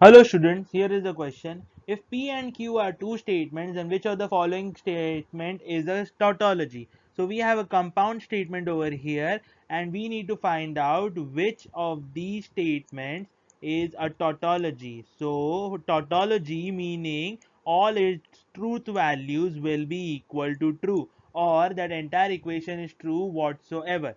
Hello students, here is the question. If P and Q are two statements, then which of the following statement is a tautology? So we have a compound statement over here and we need to find out which of these statements is a tautology. So tautology meaning all its truth values will be equal to true, or that entire equation is true whatsoever.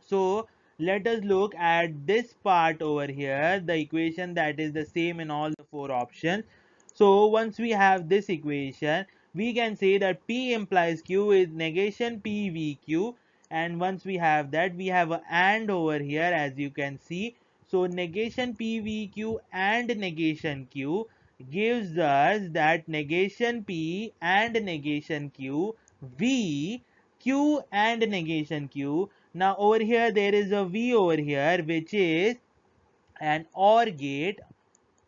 So let us look at this part over here, the equation that is the same in all the four options. So once we have this equation, we can say that P implies Q is negation PVQ, and once we have that, we have a AND over here, as you can see. So negation PVQ and negation Q gives us that negation P and negation Q, V, Q and negation Q. Now over here there is a V over here, which is an OR gate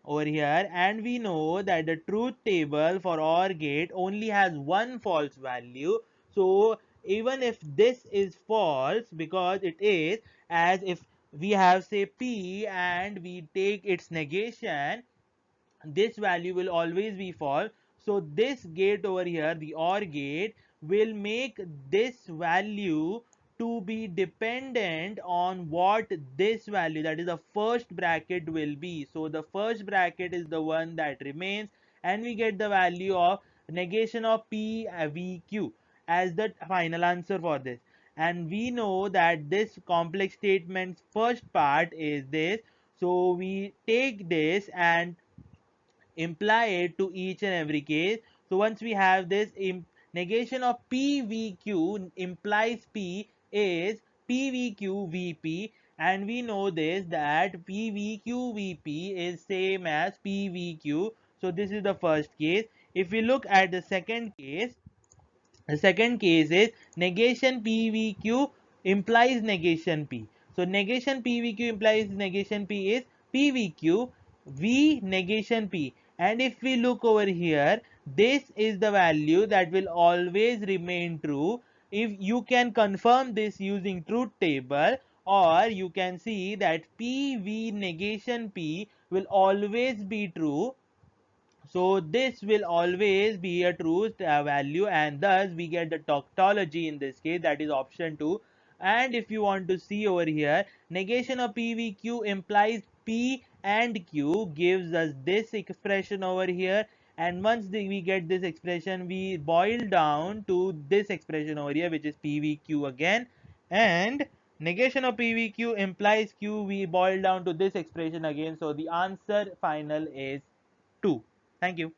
over here, and we know that the truth table for OR gate only has one false value. So even if this is false, because it is, as if we have say P and we take its negation, this value will always be false. So this gate over here, the OR gate, will make this value to be dependent on what this value, that is the first bracket, will be. So the first bracket is the one that remains, and we get the value of negation of P VQ as the final answer for this. And we know that this complex statement's first part is this, so we take this and imply it to each and every case. So once we have this, negation of PVQ implies P is PVQ VP, and we know this that PVQ VP is same as PVQ. So this is the first case. If we look at the second case, the second case is negation PVQ implies negation P. So negation PVQ implies negation P is PVQ V negation P. And if we look over here, this is the value that will always remain true. If you can confirm this using truth table, or you can see that PV negation P will always be true. So this will always be a true value, and thus we get the tautology in this case, that is option 2. And if you want to see over here, negation of PVQ implies P and Q gives us this expression over here, and once we get this expression, we boil down to this expression over here, which is PVQ again, and negation of PVQ implies Q, we boil down to this expression again. So the answer final is 2. Thank you.